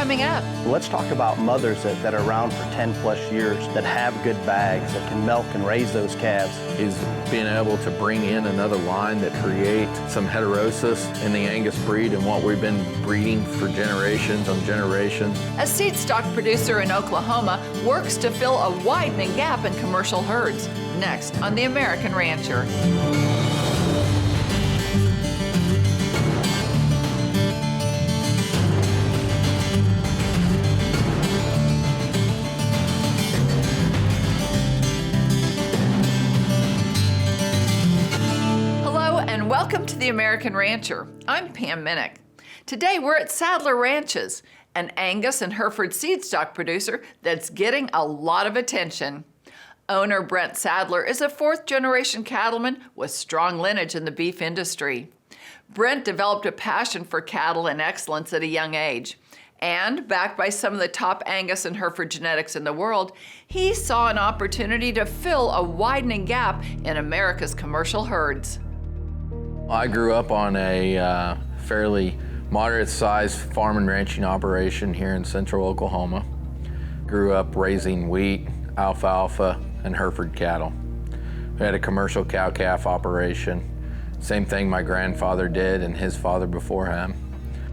coming up. Let's talk about mothers that are around for 10 plus years, that have good bags, that can milk and raise those calves. Is being able to bring in another line that create some heterosis in the Angus breed and what we've been breeding for generations on generations. A seed stock producer in Oklahoma works to fill a widening gap in commercial herds. Next on The American Rancher. Welcome to The American Rancher. I'm Pam Minnick. Today we're at Sadler Ranches, an Angus and Hereford seed stock producer that's getting a lot of attention. Owner Brent Sadler is a fourth-generation cattleman with strong lineage in the beef industry. Brent developed a passion for cattle and excellence at a young age. And backed by some of the top Angus and Hereford genetics in the world, he saw an opportunity to fill a widening gap in America's commercial herds. I grew up on a fairly moderate-sized farm and ranching operation here in central Oklahoma. Grew up raising wheat, alfalfa, and Hereford cattle. We had a commercial cow-calf operation. Same thing my grandfather did and his father before him.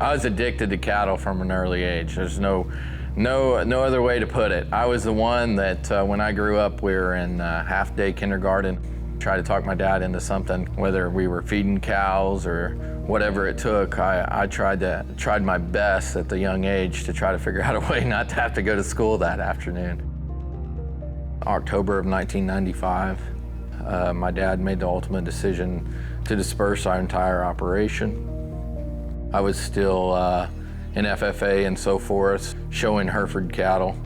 I was addicted to cattle from an early age. There's no other way to put it. I was the one that when I grew up, we were in half-day kindergarten. Try to talk my dad into something, whether we were feeding cows or whatever it took. I tried my best at the young age to try to figure out a way not to have to go to school that afternoon. October of 1995, my dad made the ultimate decision to disperse our entire operation. I was still in FFA and so forth, showing Hereford cattle.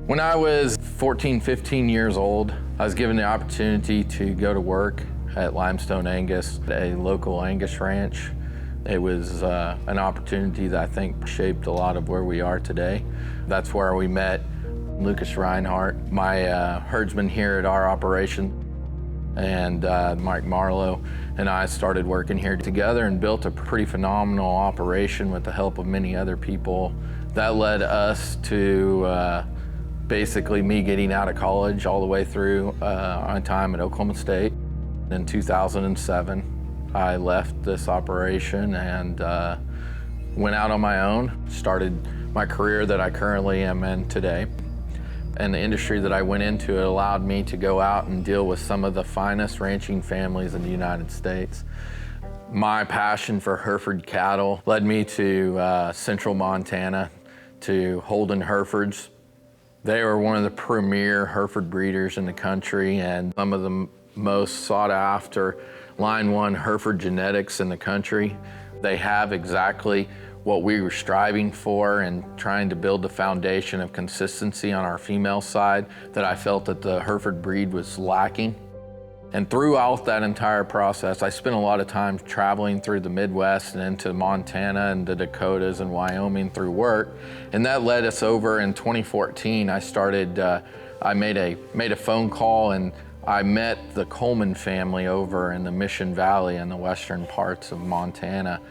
When I was 14, 15 years old, I was given the opportunity to go to work at Limestone Angus, a local Angus ranch. It was an opportunity that I think shaped a lot of where we are today. That's where we met Lucas Reinhardt, my herdsman here at our operation, and Mike Marlowe and I started working here together and built a pretty phenomenal operation with the help of many other people. That led us to basically me getting out of college all the way through on time at Oklahoma State. In 2007, I left this operation and went out on my own, started my career that I currently am in today. And the industry that I went into, it allowed me to go out and deal with some of the finest ranching families in the United States. My passion for Hereford cattle led me to central Montana, to Holden Herefords. They were one of the premier Hereford breeders in the country and some of the most sought after line one Hereford genetics in the country. They have exactly what we were striving for and trying to build the foundation of consistency on our female side that I felt that the Hereford breed was lacking. And throughout that entire process, I spent a lot of time traveling through the Midwest and into Montana and the Dakotas and Wyoming through work. And that led us over in 2014. I made a phone call and I met the Coleman family over in the Mission Valley in the western parts of Montana.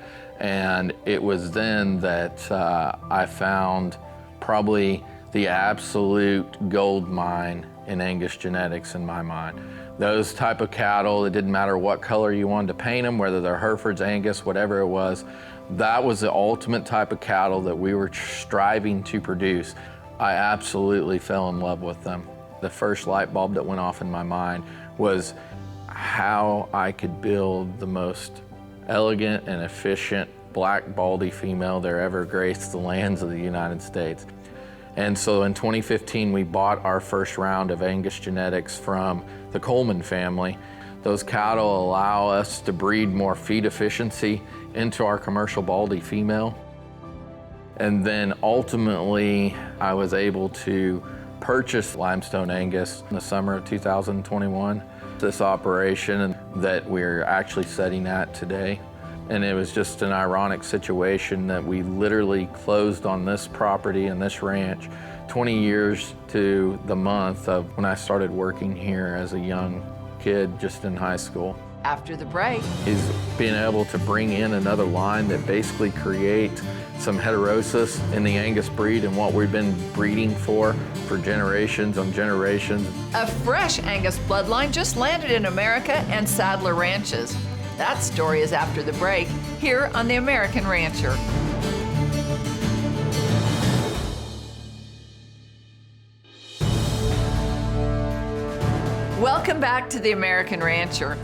And it was then that I found probably the absolute gold mine in Angus genetics in my mind. Those type of cattle, it didn't matter what color you wanted to paint them, whether they're Herefords, Angus, whatever it was, that was the ultimate type of cattle that we were striving to produce. I absolutely fell in love with them. The first light bulb that went off in my mind was how I could build the most elegant and efficient black baldy female there ever graced the lands of the United States. And so in 2015, we bought our first round of Angus genetics from the Coleman family. Those cattle allow us to breed more feed efficiency into our commercial baldy female. And then ultimately, I was able to purchase Limestone Angus in the summer of 2021. This operation that we're actually setting at today. And it was just an ironic situation that we literally closed on this property and this ranch 20 years to the month of when I started working here as a young kid just in high school. After the break, is being able to bring in another line that basically creates some heterosis in the Angus breed and what we've been breeding for generations on generations. A fresh Angus bloodline just landed in America and Sadler Ranches. That story is after the break, here on The American Rancher. Welcome back to The American Rancher.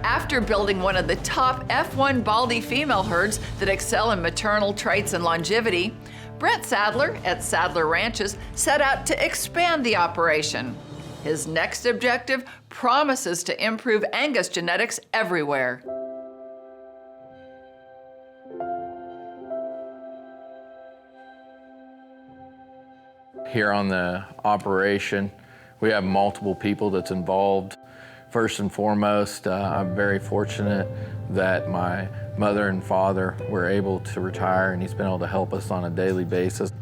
After building one of the top F1 Baldy female herds that excel in maternal traits and longevity, Brent Sadler at Sadler Ranches set out to expand the operation. His next objective promises to improve Angus genetics everywhere. Here on the operation, we have multiple people that's involved. First and foremost, I'm very fortunate that my mother and father were able to retire, and he's been able to help us on a daily basis.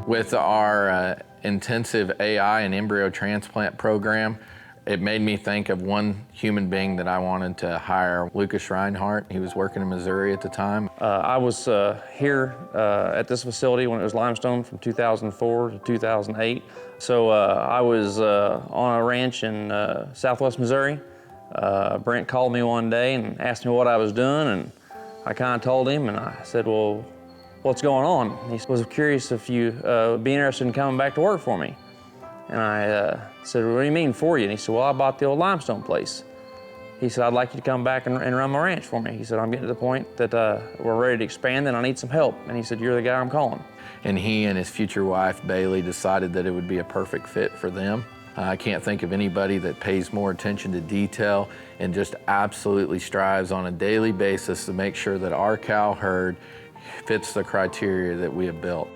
With our intensive AI and embryo transplant program, it made me think of one human being that I wanted to hire, Lucas Reinhardt. He was working in Missouri at the time. I was here at this facility when it was limestone from 2004 to 2008. So I was on a ranch in southwest Missouri. Brent called me one day and asked me what I was doing, and I kind of told him, and I said, well, what's going on? He was curious if you would be interested in coming back to work for me. And I said, what do you mean for you? And he said, well, I bought the old limestone place. He said, I'd like you to come back and run my ranch for me. He said, I'm getting to the point that we're ready to expand and I need some help. And he said, you're the guy I'm calling. And he and his future wife, Bailey, decided that it would be a perfect fit for them. I can't think of anybody that pays more attention to detail and just absolutely strives on a daily basis to make sure that our cow herd fits the criteria that we have built.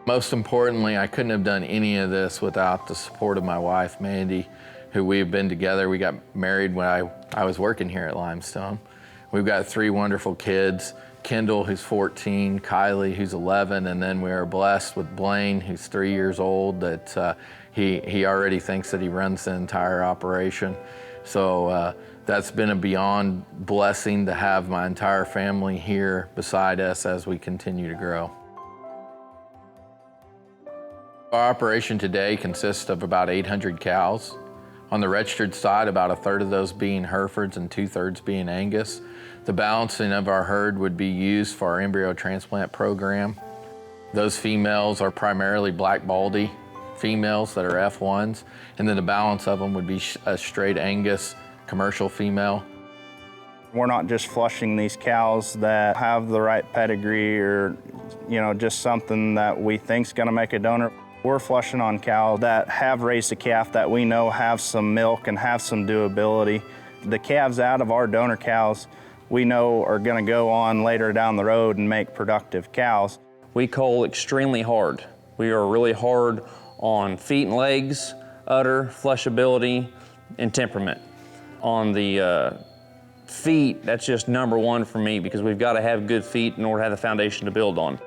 Most importantly, I couldn't have done any of this without the support of my wife, Mandy, who we've been together. We got married when I was working here at Limestone. We've got 3 wonderful kids, Kendall, who's 14, Kylie, who's 11, and then we are blessed with Blaine, who's 3 years old, that he already thinks that he runs the entire operation. So that's been a beyond blessing to have my entire family here beside us as we continue to grow. Our operation today consists of about 800 cows. On the registered side, about 1/3 of those being Herefords and 2/3 being Angus. The balancing of our herd would be used for our embryo transplant program. Those females are primarily black baldy females that are F1s, and then the balance of them would be a straight Angus commercial female. We're not just flushing these cows that have the right pedigree or, just something that we think's gonna make a donor. We're flushing on cows that have raised a calf that we know have some milk and have some doability. The calves out of our donor cows we know are gonna go on later down the road and make productive cows. We cull extremely hard. We are really hard on feet and legs, udder, fleshability, and temperament. On the feet, that's just number one for me because we've got to have good feet in order to have the foundation to build on.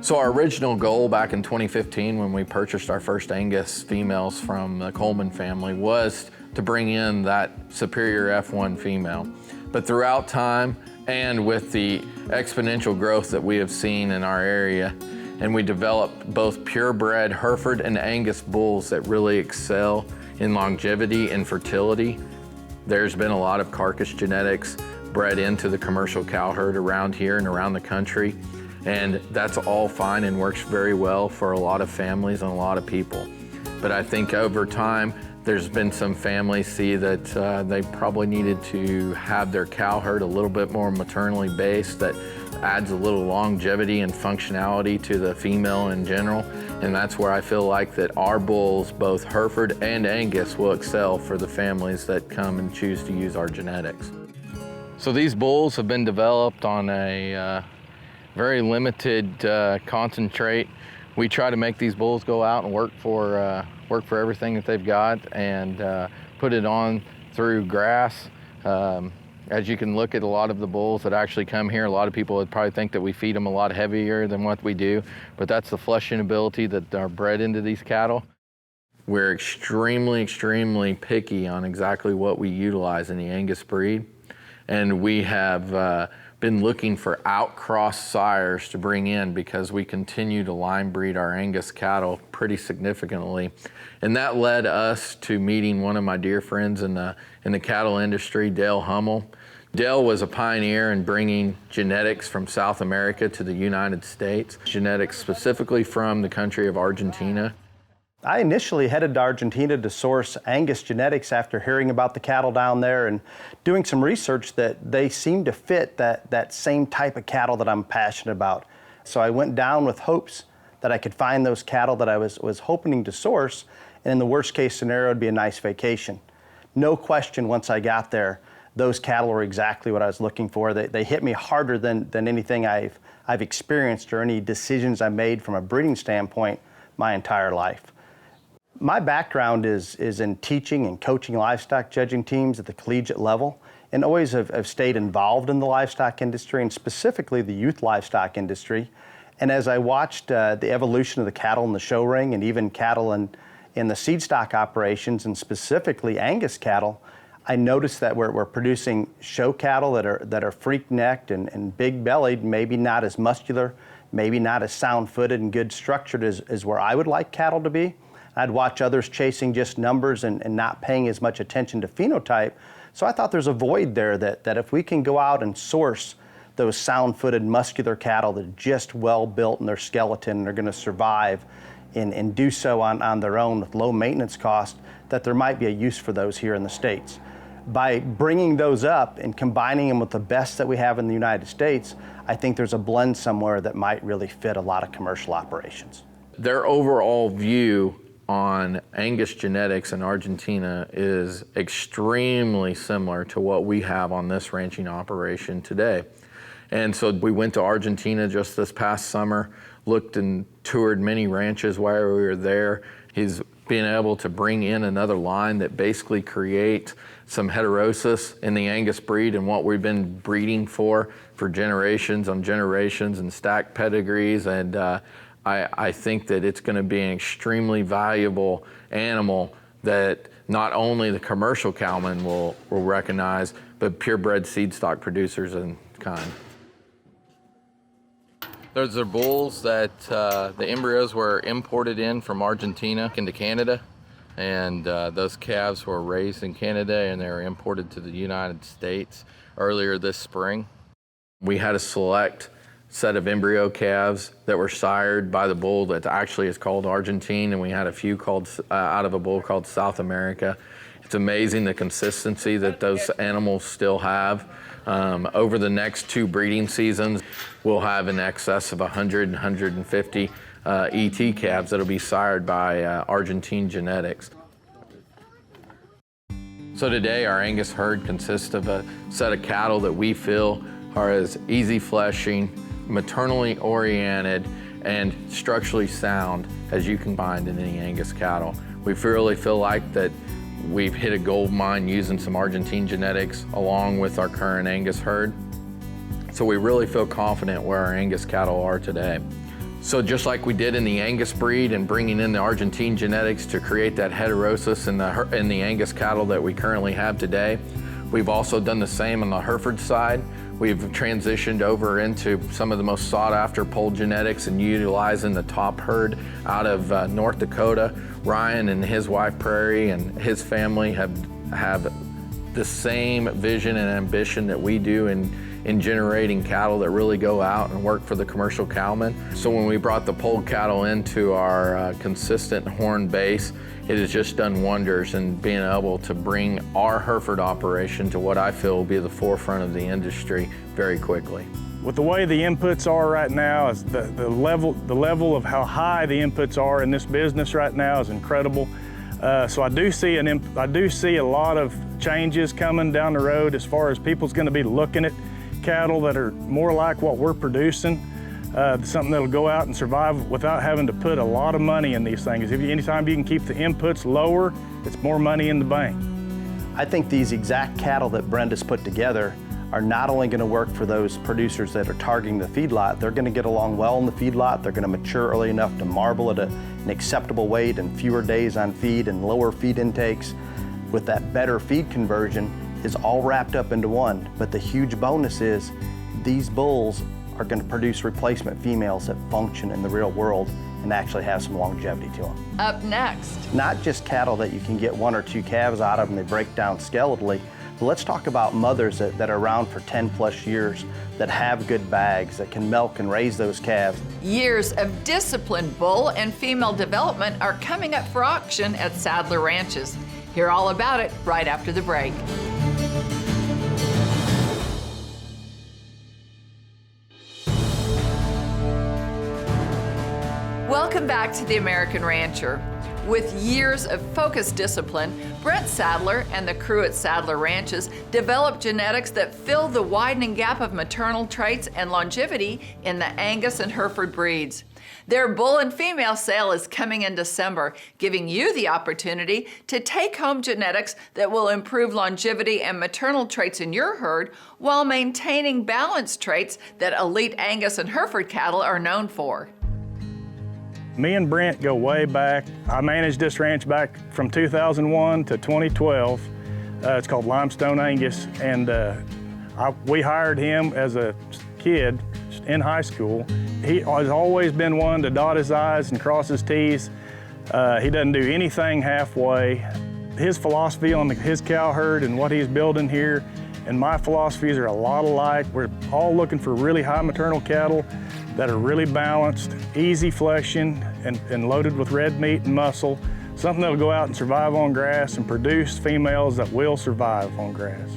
So our original goal back in 2015 when we purchased our first Angus females from the Coleman family was to bring in that superior F1 female. But throughout time and with the exponential growth that we have seen in our area, and we developed both purebred Hereford and Angus bulls that really excel in longevity and fertility, there's been a lot of carcass genetics bred into the commercial cow herd around here and around the country. And that's all fine and works very well for a lot of families and a lot of people. But I think over time, there's been some families see that they probably needed to have their cow herd a little bit more maternally based that adds a little longevity and functionality to the female in general. And that's where I feel like that our bulls, both Hereford and Angus, will excel for the families that come and choose to use our genetics. So these bulls have been developed on a very limited concentrate. We try to make these bulls go out and work for everything that they've got and put it on through grass. As you can look at a lot of the bulls that actually come here, a lot of people would probably think that we feed them a lot heavier than what we do, but that's the flushing ability that are bred into these cattle. We're extremely picky on exactly what we utilize in the Angus breed. And we have been looking for outcross sires to bring in because we continue to line breed our Angus cattle pretty significantly. And that led us to meeting one of my dear friends in the cattle industry, Dale Hummel. Dale was a pioneer in bringing genetics from South America to the United States, genetics specifically from the country of Argentina. I initially headed to Argentina to source Angus genetics after hearing about the cattle down there and doing some research that they seemed to fit that same type of cattle that I'm passionate about. So I went down with hopes that I could find those cattle that I was hoping to source, and in the worst case scenario, it'd be a nice vacation. No question, once I got there, those cattle were exactly what I was looking for. They hit me harder than anything I've experienced or any decisions I made from a breeding standpoint my entire life. My background is in teaching and coaching livestock judging teams at the collegiate level, and always have stayed involved in the livestock industry, and specifically the youth livestock industry. And as I watched the evolution of the cattle in the show ring, and even cattle in the seedstock operations, and specifically Angus cattle, I noticed that we're producing show cattle that are freak-necked and big-bellied, maybe not as muscular, maybe not as sound-footed and good structured as where I would like cattle to be. I'd watch others chasing just numbers and not paying as much attention to phenotype. So I thought there's a void there that if we can go out and source those sound-footed, muscular cattle that are just well-built in their skeleton and are going to survive and do so on their own with low maintenance cost, that there might be a use for those here in the States. By bringing those up and combining them with the best that we have in the United States, I think there's a blend somewhere that might really fit a lot of commercial operations. Their overall view on Angus genetics in Argentina is extremely similar to what we have on this ranching operation today. And so we went to Argentina just this past summer, looked and toured many ranches while we were there. He's being able to bring in another line that basically create some heterosis in the Angus breed and what we've been breeding for generations on generations and stacked pedigrees. And I think that it's going to be an extremely valuable animal that not only the commercial cowmen will recognize, but purebred seed stock producers in kind. Those are bulls that the embryos were imported in from Argentina into Canada, and those calves were raised in Canada and they were imported to the United States earlier this spring. We had a select set of embryo calves that were sired by the bull that actually is called Argentine, and we had a few called out of a bull called South America. It's amazing the consistency that those animals still have. Over the next 2 breeding seasons, we'll have in excess of 100 and 150 ET calves that'll be sired by Argentine genetics. So today our Angus herd consists of a set of cattle that we feel are as easy fleshing, maternally oriented, and structurally sound as you can find in any Angus cattle. We really feel like that we've hit a gold mine using some Argentine genetics along with our current Angus herd. So we really feel confident where our Angus cattle are today. So just like we did in the Angus breed and bringing in the Argentine genetics to create that heterosis in the Angus cattle that we currently have today, we've also done the same on the Hereford side. We've transitioned over into some of the most sought after poll genetics and utilizing the top herd out of North Dakota. Ryan and his wife Prairie and his family have the same vision and ambition that we do in generating cattle that really go out and work for the commercial cowmen. So when we brought the polled cattle into our consistent horn base, it has just done wonders in being able to bring our Hereford operation to what I feel will be the forefront of the industry very quickly. With the way the inputs are right now, is the level of how high the inputs are in this business right now is incredible. So I do see a lot of changes coming down the road as far as people's going to be looking at cattle that are more like what we're producing, something that'll go out and survive without having to put a lot of money in these things. Anytime you can keep the inputs lower, it's more money in the bank. I think these exact cattle that Brent has put together are not only going to work for those producers that are targeting the feedlot, they're going to get along well in the feedlot, they're going to mature early enough to marble at an acceptable weight and fewer days on feed and lower feed intakes. With that better feed conversion is all wrapped up into one. But the huge bonus is these bulls are going to produce replacement females that function in the real world and actually have some longevity to them. Up next. Not just cattle that you can get 1 or 2 calves out of and they break down skeletally, but let's talk about mothers that are around for 10+ years, that have good bags, that can milk and raise those calves. Years of disciplined bull and female development are coming up for auction at Sadler Ranches. Hear all about it right after the break. Welcome back to The American Rancher. With years of focused discipline, Brent Sadler and the crew at Sadler Ranches developed genetics that fill the widening gap of maternal traits and longevity in the Angus and Hereford breeds. Their bull and female sale is coming in December, giving you the opportunity to take home genetics that will improve longevity and maternal traits in your herd while maintaining balanced traits that elite Angus and Hereford cattle are known for. Me and Brent go way back. I managed this ranch back from 2001 to 2012. It's called Limestone Angus, and we hired him as a kid in high school. He has always been one to dot his I's and cross his T's. He doesn't do anything halfway. His philosophy on his cow herd and what he's building here and my philosophies are a lot alike. We're all looking for really high maternal cattle that are really balanced, easy fleshing, and loaded with red meat and muscle, something that'll go out and survive on grass and produce females that will survive on grass.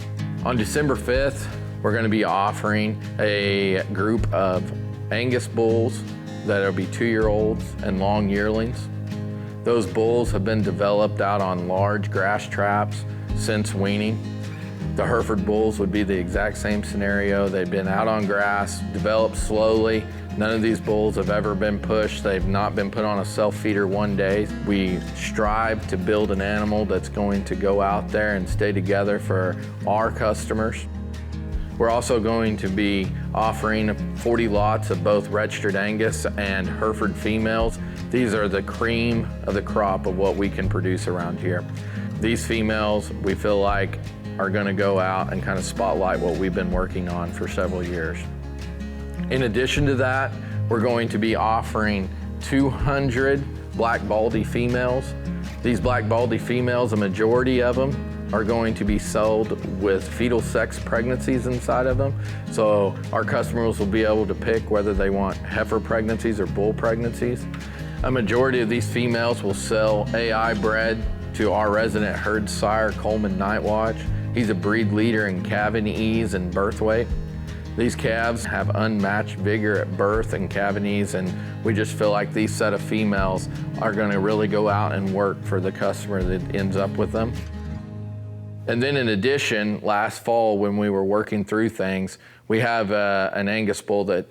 On December 5th, we're going to be offering a group of Angus bulls that will be 2-year-olds and long yearlings. Those bulls have been developed out on large grass traps since weaning. The Hereford bulls would be the exact same scenario. They've been out on grass, developed slowly. None of these bulls have ever been pushed. They've not been put on a self-feeder one day. We strive to build an animal that's going to go out there and stay together for our customers. We're also going to be offering 40 lots of both registered Angus and Hereford females. These are the cream of the crop of what we can produce around here. These females, we feel like, are going to go out and kind of spotlight what we've been working on for several years. In addition to that, we're going to be offering 200 black baldy females. These black baldy females, a majority of them, are going to be sold with fetal sex pregnancies inside of them. So our customers will be able to pick whether they want heifer pregnancies or bull pregnancies. A majority of these females will sell AI bred to our resident herd sire, Coleman Nightwatch. He's a breed leader in calving ease and birth weight. These calves have unmatched vigor at birth and calving ease, and we just feel like these set of females are going to really go out and work for the customer that ends up with them. And then in addition, last fall when we were working through things, we have an Angus bull that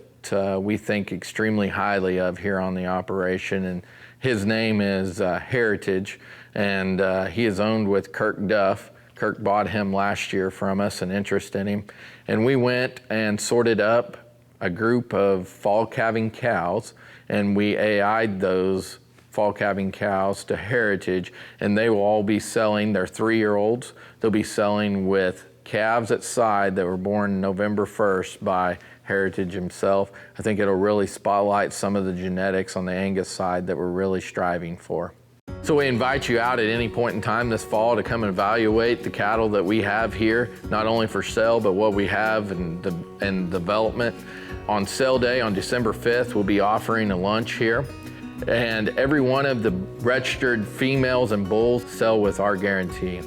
we think extremely highly of here on the operation, and his name is Heritage, and he is owned with Kirk Duff. Kirk bought him last year from us, an interest in him. And we went and sorted up a group of fall calving cows, and we AI'd those fall calving cows to Heritage, and they will all be selling, they're 3-year-olds. They'll be selling with calves at side that were born November 1st by Heritage himself. I think it'll really spotlight some of the genetics on the Angus side that we're really striving for. So we invite you out at any point in time this fall to come and evaluate the cattle that we have here, not only for sale, but what we have in development. On sale day on December 5th, we'll be offering a lunch here. And every one of the registered females and bulls sell with our guarantee.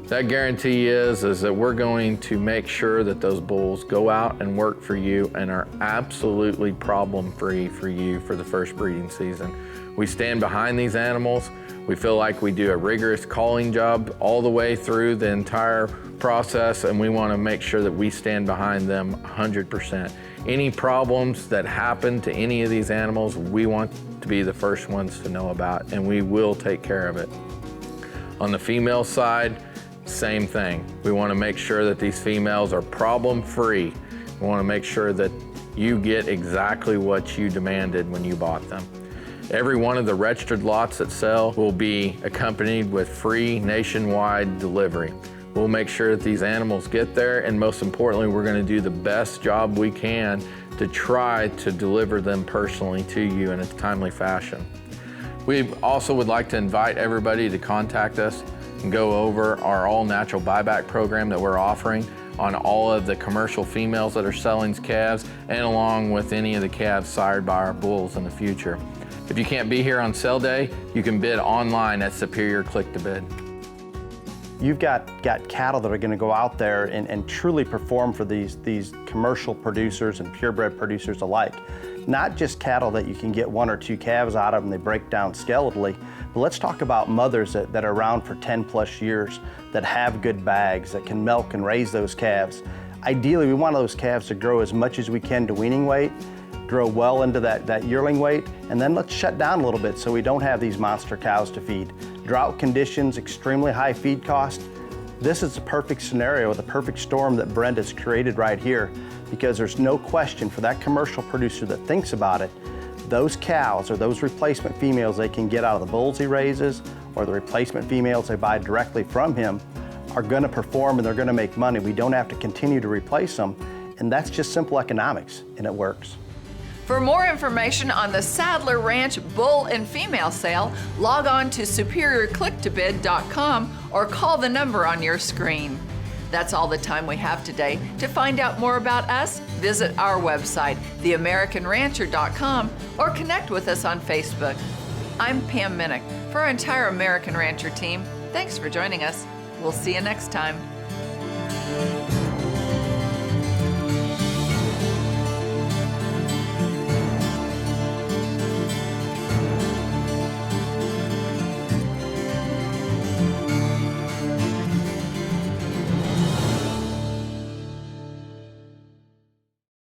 That guarantee is that we're going to make sure that those bulls go out and work for you and are absolutely problem-free for you for the first breeding season. We stand behind these animals. We feel like we do a rigorous calling job all the way through the entire process, and we want to make sure that we stand behind them 100%. Any problems that happen to any of these animals, we want to be the first ones to know about, and we will take care of it. On the female side, same thing. We want to make sure that these females are problem-free. We want to make sure that you get exactly what you demanded when you bought them. Every one of the registered lots that sell will be accompanied with free nationwide delivery. We'll make sure that these animals get there, and most importantly, we're going to do the best job we can to try to deliver them personally to you in a timely fashion. We also would like to invite everybody to contact us and go over our all-natural buyback program that we're offering on all of the commercial females that are selling calves, and along with any of the calves sired by our bulls in the future. If you can't be here on sale day, you can bid online at Superior Click to Bid. You've got cattle that are going to go out there and truly perform for these commercial producers and purebred producers alike. Not just cattle that you can get 1 or 2 calves out of and they break down skeletally, but let's talk about mothers that are around for 10+ years, that have good bags, that can milk and raise those calves. Ideally, we want those calves to grow as much as we can to weaning weight, grow well into that yearling weight, and then let's shut down a little bit so we don't have these monster cows to feed. Drought conditions, extremely high feed cost. This is the perfect scenario, the perfect storm that Brent has created right here, because there's no question for that commercial producer that thinks about it, those cows or those replacement females they can get out of the bulls he raises or the replacement females they buy directly from him are going to perform and they're going to make money. We don't have to continue to replace them, and that's just simple economics, and it works. For more information on the Sadler Ranch bull and female sale, log on to superiorclicktobid.com or call the number on your screen. That's all the time we have today. To find out more about us, visit our website, theamericanrancher.com, or connect with us on Facebook. I'm Pam Minnick. For our entire American Rancher team, thanks for joining us. We'll see you next time.